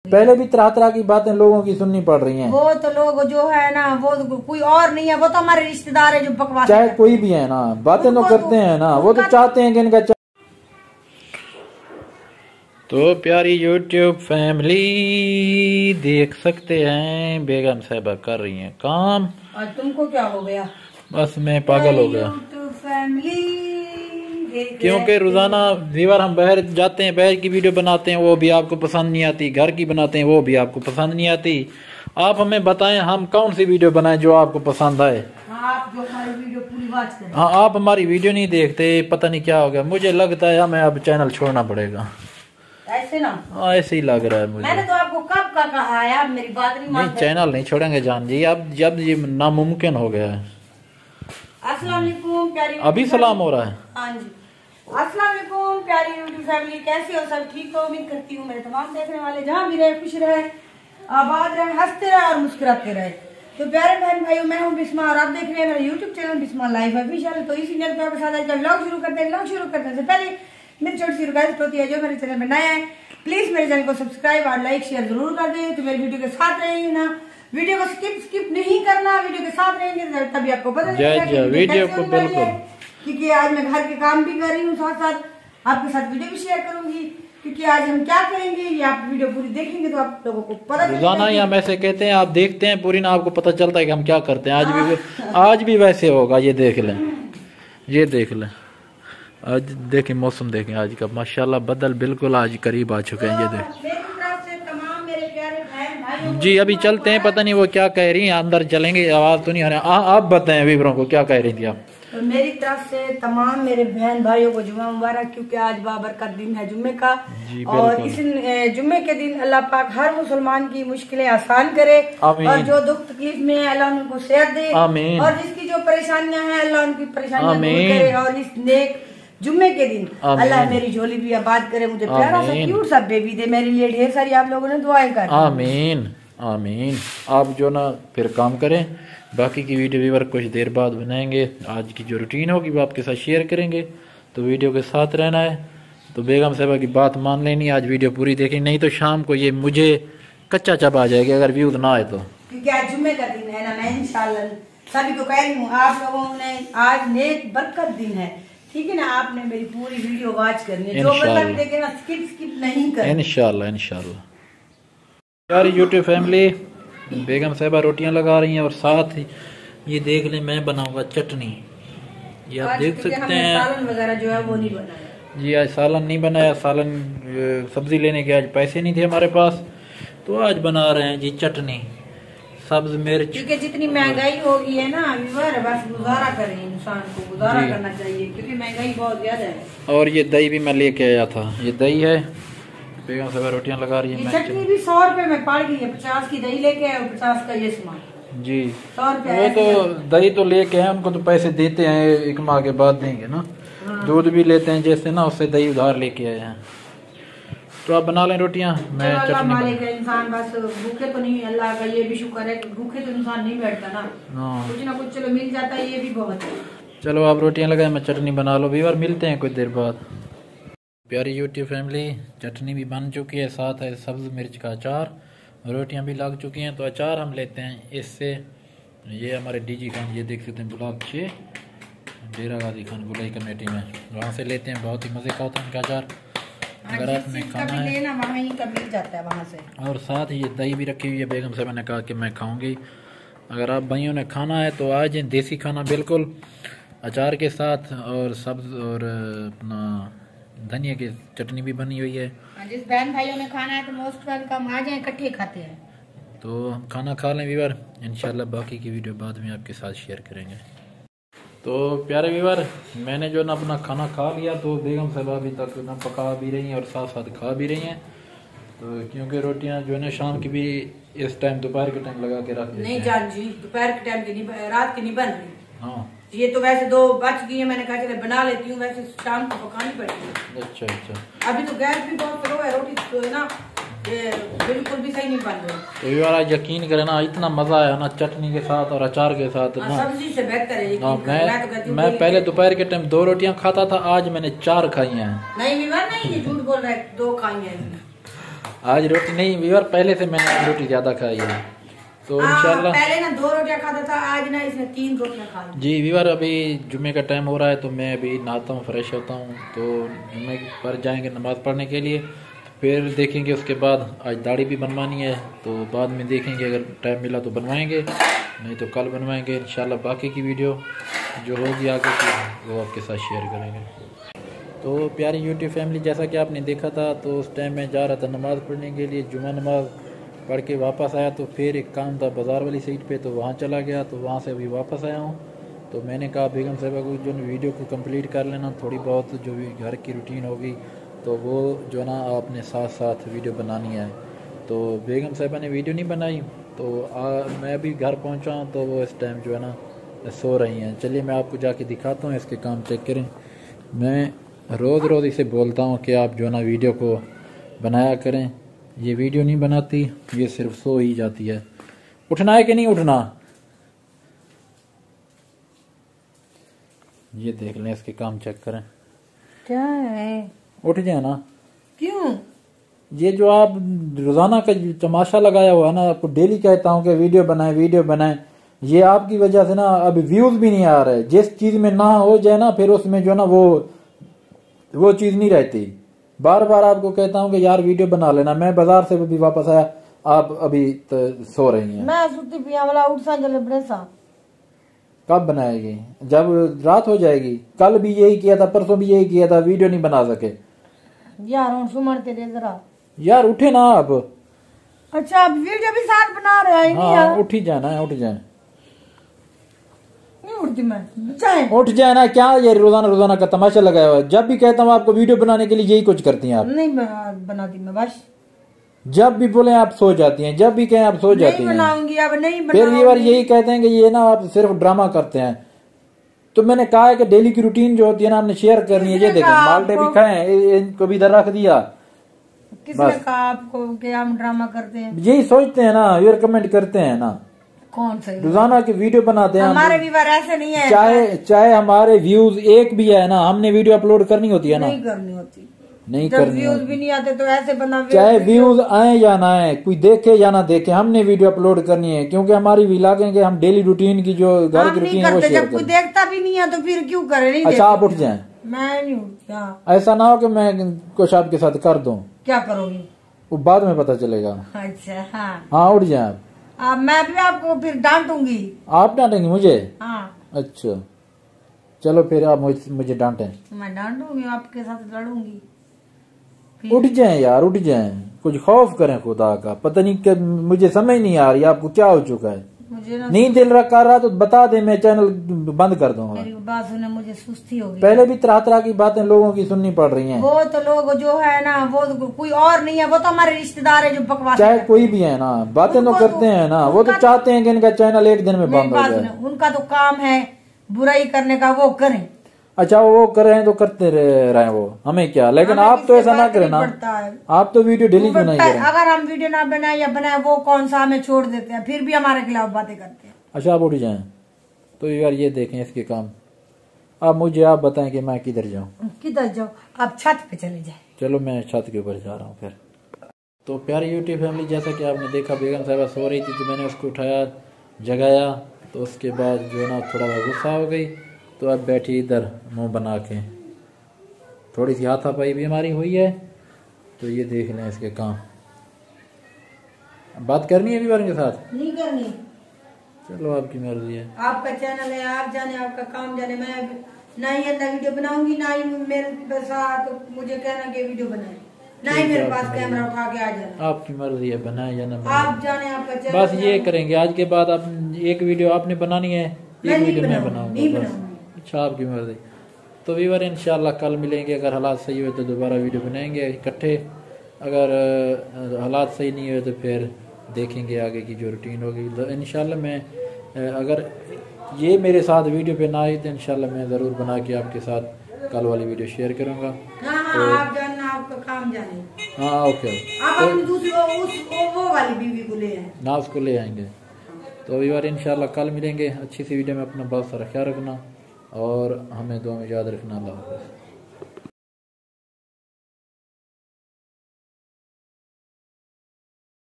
पहले भी तरह तरह की बातें लोगों की सुननी पड़ रही हैं। वो तो लोग जो है ना, वो कोई और नहीं है, वो तो हमारे रिश्तेदार है जो बकवास, चाहे कोई भी है ना, बातें तो करते हैं ना, वो तो चाहते हैं कि इनका। तो प्यारी यूट्यूब फैमिली देख सकते हैं बेगम साहिबा कर रही हैं काम। और तुमको क्या हो गया? बस मैं पागल हो गया, क्योंकि रोजाना दीवार हम बाहर जाते हैं, बाहर की वीडियो बनाते हैं, वो भी आपको पसंद नहीं आती, घर की बनाते हैं वो भी आपको पसंद नहीं आती। आप हमें बताएं हम कौन सी वीडियो बनाएं जो आपको पसंद आए। आप जो हमारी वीडियो पूरी वॉच करें। हाँ, आप हमारी वीडियो नहीं देखते, पता नहीं क्या हो गया, मुझे लगता है हमें अब चैनल छोड़ना पड़ेगा। ऐसे ना? हाँ, ऐसे ही लग रहा है मुझे। मैंने तो आपको कब का कहा है, आप मेरी बात नहीं मानते। चैनल नहीं छोड़ेंगे जान जी, अब जब ये नामुमकिन हो गया है। अस्सलाम वालेकुम प्यारी, अभी सलाम हो रहा है। हाँ जी, अस्सलाम वालेकुम प्यारी यूट्यूब फैमिली, कैसी हो सब? ठीक हो? उम्मीद करती हूँ मेरे तमाम देखने वाले जहाँ भी रहे खुश रहे, आबाद रहे, हंसते रहे और मुस्कुराते रहे। तो प्यारे बहन भाइयों, मैं हूँ बिस्मा और आप देख रहे हैं मेरा YouTube channel Bisma live official. तो इसी चैनल पर साथ आजकल व्लॉग शुरू करते हैं। व्लॉग शुरू करने से पहले मेरी छोटी सी रिक्वेस्ट होती है, जो मेरे चैनल में नया है प्लीज मेरे चैनल को सब्सक्राइब और लाइक शेयर जरूर कर दें। तो मेरी वीडियो के साथ रहेंगे ना, वीडियो को स्किप नहीं करना, वीडियो के साथ रहेंगे तभी आपको पता चलेगा वीडियो को बिल्कुल, क्योंकि आज मैं घर के काम भी कर रही हूँ, साथ साथ आपके साथ वीडियो भी शेयर करूंगी, क्योंकि आज हम क्या करेंगे ये आप वीडियो पूरी देखेंगे तो आप लोगों को पता रोजाना ही हम ऐसे कहते हैं, आप देखते हैं पूरी ना, आपको पता चलता है कि हम क्या करते हैं। आज भी वैसे होगा, ये देख लें, ये देख लें। आज देखें मौसम, देखें आज का माशाल्लाह बदल बिल्कुल आज करीब आ चुके हैं। ये देख जी, अभी चलते हैं, पता नहीं वो क्या कह रही हैं, अंदर चलेंगे, आवाज तो नहीं आ रही। आप बताएं वीवरों को क्या कह रही थी आप। तो मेरी तरफ से तमाम मेरे बहन भाइयों को जुम्मा मुबारक, क्योंकि आज बाबरकत दिन है जुम्मे का। और इस जुम्मे के दिन अल्लाह पाक हर मुसलमान की मुश्किलें आसान करे, और जो दुख तकलीफ में है अल्लाह उनको सेहत दे, और जिसकी जो परेशानियां हैं अल्लाह उनकी परेशानियां दूर करे। और इस नेक जुम्मे के दिन अल्लाह मेरी झोली भी आबाद करे, मुझे प्यारा सा क्यूट सा बेबी दे। मेरे लिए ढेर सारी आप लोगों ने दुआएं कर। आमीन आमीन। आप जो ना फिर काम करें, बाकी की वीडियो व्यूअर कुछ देर बाद बनाएंगे। आज की जो रूटीन होगी वो आपके साथ शेयर करेंगे, तो वीडियो के साथ रहना है। तो बेगम साहिबा की बात मान लेनी, आज वीडियो पूरी देखनी, नहीं तो शाम को ये मुझे कच्चा चबा जाएगी अगर व्यूज ना आए तो। क्योंकि आज जुम्मे का दिन है ना, मैं इंशाल्लाह सभी को कह रही हूँ, आप लोगों ने आज नेक बरकत दिन है, ठीक है ना, आपने मेरी पूरी वीडियो वॉच करनी है, जो मतलब देखे ना स्किप नहीं करना, इंशाल्लाह इंशाल्लाह। यार यूट्यूब फैमिली, बेगम साहिबा रोटियां लगा रही हैं और साथ ही ये देख लें मैं बनाऊंगा चटनी। ये आप देख सकते हैं, सालन वगैरह जो है वो नहीं बनाया जी, आज सालन नहीं बनाया। सालन सब्जी लेने के आज पैसे नहीं थे हमारे पास, तो आज बना रहे हैं जी चटनी, सब्ज मिर्च। क्योंकि जितनी महंगाई हो गई है ना व्यूअर, बस गुजारा करें, इंसान को गुजारा करना चाहिए, क्योंकि महंगाई बहुत ज्यादा है। और ये दही भी मैं लेके आया था, ये दही है, बेगम साहिबा रोटियां लगा रही है। चटनी भी 100 रुपए में पड़ गई है, 50 की दही लेके आए और 50 का ये सामान जी। 100 रुपए। वो तो दही तो लेके हैं, उनको तो पैसे देते हैं, एक माह के बाद देंगे ना। दूध भी लेते हैं जैसे ना, उससे दही उधार लेके आए हैं। तो आप बना लें रोटियां, मैं चटनी। इंसान बस भूखे तो नहीं, अल्लाह का ये भी शुक्र है कि भूखे तो इंसान नहीं बैठता ना, कुछ ना कुछ चलो मिल जाता है, ये भी बहुत है। चलो आप रोटियां लगाए, मैं चटनी बना लो व्यूअर, मिलते हैं कुछ देर बाद। प्यारी यूट्यूब फैमिली, चटनी भी बन चुकी है, साथ है सब्ज़ मिर्च का अचार, रोटियां भी लग चुकी हैं। तो अचार हम लेते हैं इससे, ये हमारे डीजी खान, ये देख सकते हैं ब्लॉक 6 डेरा गाजी खान गुलाई कमेटी में, वहाँ से लेते हैं, बहुत ही मज़े का होता है उनका अचार। अगर आपने खाना है वहीं का मिल जाता है वहाँ से। और साथ ही ये दही भी रखी हुई है, बेगम साहब ने कहा कि मैं खाऊंगी। अगर आप भाइयों ने खाना है तो आज देसी खाना बिल्कुल अचार के साथ, और सब्ज़ और अपना धनिया की चटनी भी बनी हुई है। जिस बहन भाइयों ने खाना है तो मोस्ट वेलकम, आ जाए, इकट्ठे खाते हैं। तो हम खाना खा लें व्यूअर, इंशाल्लाह बाकी की वीडियो बाद में आपके साथ शेयर करेंगे। तो प्यारे व्यूअर, मैंने जो ना अपना खाना खा लिया, तो बेगम साहब अभी तक ना पका भी रही हैं और साथ साथ खा भी रही हैं। तो क्योंकि रोटियां जो है ना शाम की भी इस टाइम दोपहर के टाइम लगा के रख देते हैं। नहीं जान जी, दोपहर के टाइम की नहीं, रात की नहीं बन रही। हाँ, ये तो वैसे 2 बच गई है, मैंने कहा चले बना लेती हूँ, वैसे शाम को पकानी पड़ेगी। अच्छा अच्छा। अभी तो गैस भी बहुत स्लो है, रोटी तो है ना ये बिल्कुल भी सही नहीं बन रही। तो ये वाला यकीन करे ना, इतना मजा आया ना चटनी के साथ और अचार के साथ ना, सब्जी से बेहतर है। मैं पहले दोपहर के टाइम 2 रोटियां खाता था, आज मैंने 4 खाई हैं। नहीं विवाह नहीं, ये झूठ बोल रहा है, 2 खाई हैं। आज रोटी नहीं वीवर, पहले से मैंने रोटी ज्यादा खाई है तो इंशाल्लाह। पहले ना 2 रोटियां खाता था, आज ना इसने 3 रोटियां खाई। जी वीवर, अभी जुम्मे का टाइम हो रहा है तो मैं अभी नहाता हूँ, फ्रेश होता हूँ, तो जुम्मे पर जाएंगे नमाज़ पढ़ने के लिए। फिर देखेंगे उसके बाद, आज दाढ़ी भी बनवानी है तो बाद में देखेंगे, अगर टाइम मिला तो बनवाएंगे, नहीं तो कल बनवाएंगे इंशाल्लाह। बाकी की वीडियो जो होगी आगे की वो आपके साथ शेयर करेंगे। तो प्यारी यूट्यूब फैमिली, जैसा कि आपने देखा था तो उस टाइम मैं जा रहा था नमाज़ पढ़ने के लिए, जुम्मा नमाज़ पढ़ के वापस आया तो फिर एक काम था बाज़ार वाली साइड पे, तो वहाँ चला गया, तो वहाँ से अभी वापस आया हूँ। तो मैंने कहा बेगम साहिबा को जो वीडियो को कंप्लीट कर लेना, थोड़ी बहुत जो भी घर की रूटीन होगी तो वो जो ना आपने साथ साथ वीडियो बनानी है। तो बेगम साहिबा ने वीडियो नहीं बनाई तो मैं अभी घर पहुँचा हूँ तो वो इस टाइम जो है ना सो रही हैं। चलिए मैं आपको जाके दिखाता हूँ, इसके काम चेक करें। मैं रोज़ इसे बोलता हूँ कि आप जो ना वीडियो को बनाया करें, ये वीडियो नहीं बनाती, ये सिर्फ सो ही जाती है। उठना है कि नहीं उठना, ये देख लें, इसके काम चेक करें। क्या है? उठ जाए ना। क्यों? ये जो आप रोजाना का तमाशा लगाया हुआ है ना, आपको डेली कहता हूँ कि वीडियो बनाए, ये आपकी वजह से ना अभी व्यूज भी नहीं आ रहे। जिस चीज में ना हो जाए ना फिर उसमें जो ना वो चीज नहीं रहती। बार बार आपको कहता हूँ कि यार वीडियो बना लेना। मैं बाजार से भी वापस आया, आप अभी तो सो रही हैं। मैं सुती पिया वाला उठ सा जले ब्रेसा। कब बनाएगी? जब रात हो जाएगी। कल भी यही किया था, परसों भी यही किया था, वीडियो नहीं बना सके। यार सुमरते दे जरा। यार उठे ना आप। अच्छा आप वीडियो भी साथ बना रहे हैं? हाँ उठ ही जाना है, उठ जाए। नहीं उठती मैं, चाहे उठ जाए ना। क्या ये रोजाना का तमाशा लगाया हुआ है? जब भी कहता हूँ आपको वीडियो बनाने के लिए यही कुछ करती हैं आप। नहीं बनाती मैं, बस जब भी बोले आप सो जाती हैं, जब भी कहें आप सो जाती हैं। बनाऊंगी अब नहीं बनाऊंगी। फिर ये बार यही कहते हैं कि ये ना आप सिर्फ ड्रामा करते हैं। तो मैंने कहा है कि डेली की रूटीन जो होती है ना आपने शेयर करनी है। ये देखें माल्टे भी खाए, इनको भी इधर रख दिया। किसने कहा आपको कि हम ड्रामा करते हैं? यही सोचते हैं ना, ये कमेंट करते हैं ना। कौन सा? रोजाना की वीडियो बनाते हैं हमारे व्यूअर ऐसे नहीं है। चाहे हमारे व्यूज एक भी है ना, हमने वीडियो अपलोड करनी होती है ना। नहीं करनी होती, नहीं जब करनी व्यूज भी नहीं आते तो ऐसे बना। चाहे व्यूज आए या ना आए, कोई देखे या ना देखे, हमने वीडियो अपलोड करनी है। क्योंकि हमारी व्लॉगिंग हम डेली रूटीन की जो घर की रूटीन है वो शेयर जब कोई देखता भी नहीं है तो फिर क्यों करे? नहीं अच्छा आप उठ जाए। मैं नहीं उठता। ऐसा ना हो कि मैं कुछ आपके साथ कर दूं। क्या करोगी? वो बाद में पता चलेगा। अच्छा हाँ उठ जाए आप। मैं भी आपको फिर डांटूंगी। आप डांटेंगे मुझे? हाँ। अच्छा चलो फिर आप मुझे डांटें। मैं डांटूंगी, आपके साथ लड़ूंगी। उठ जाए यार, उठ जाए, कुछ खौफ करें खुदा का। पता नहीं कि मुझे समझ नहीं आ रही आपको क्या हो चुका है। मुझे नहीं दिल कर रहा तो बता दे, मैं चैनल बंद कर दूंगा। मेरी बात सुने, मुझे सुस्ती हो गई। पहले भी तरह की बातें लोगों की सुननी पड़ रही हैं। वो तो लोग जो है ना वो कोई और नहीं है, वो तो हमारे रिश्तेदार है जो बकवास। चाहे कोई भी है ना, बातें तो करते हैं ना। वो तो चाहते हैं कि इनका चैनल एक दिन में बंद हो जाए। उनका तो काम है बुराई करने का, वो करें। अच्छा वो कर रहे हैं तो करते रहे वो, हमें क्या। लेकिन आप तो ऐसा ना करें ना, आप तो वीडियो डिलीट नहीं करें। अगर हम वीडियो ना बनाए या बनाए वो कौन सा हमें छोड़ देते हैं, फिर भी हमारे खिलाफ बातें करते हैं। अच्छा आप उठ जाएं। तो यार ये देखें इसके काम। अब मुझे आप बताएं कि मैं किधर जाऊं? किधर जाओ? आप छत पे चले जाए। चलो मैं छत के ऊपर जा रहा हूँ फिर। तो प्यारी यूट्यूब फैमिली, जैसा कि आपने देखा बेगम साहिबा सो रही थी तो मैंने उसको उठाया, जगाया। तो उसके बाद जो ना थोड़ा गुस्सा हो गई तो अब बैठी इधर मुंह बना के। थोड़ी सी हाथापाई भी हमारी हुई है। तो ये देख लें इसके काम। बात करनी है अभी के साथ? नहीं करनी। चलो आपकी मर्जी है। आपका चैनल है, आप जाने, आपका काम जाने। मैं ना ही अंदर वीडियो बनाऊंगी, ना ही मेरे साथ तो मुझे कहना कि वीडियो बनाए, ना ही मेरे पास कैमरा उठा के आ जाना। आपकी मर्जी है, बनाए या ना बनाए। आप जाने, आपका चैनल। बस ये करेंगे आज के बाद। आप एक वीडियो आपने बनानी है, एक वीडियो मैं बनाऊंगा। अच्छा आपकी मर्जी। तो व्यूअर इंशाल्लाह कल मिलेंगे। अगर हालात सही हुए तो दोबारा वीडियो बनाएंगे इकट्ठे। अगर हालात सही नहीं हुए तो फिर देखेंगे आगे की जो रूटीन होगी। तो इंशाल्लाह मैं अगर ये मेरे साथ वीडियो पे ना आई तो इंशाल्लाह मैं ज़रूर बना के आपके साथ कल वाली वीडियो शेयर करूँगा। तो आप जानना, आपका काम जाने। हाँ ओके। आप अपनी दूसरी वो वाली बीवी को ले आए ना, उसको ले आएंगे। तो व्यूअर इंशाल्लाह कल मिलेंगे अच्छी सी वीडियो में। अपना बहुत सारा ख्याल रखना और हमें दुआ में याद रखना। अल्लाह हाफ़िज़।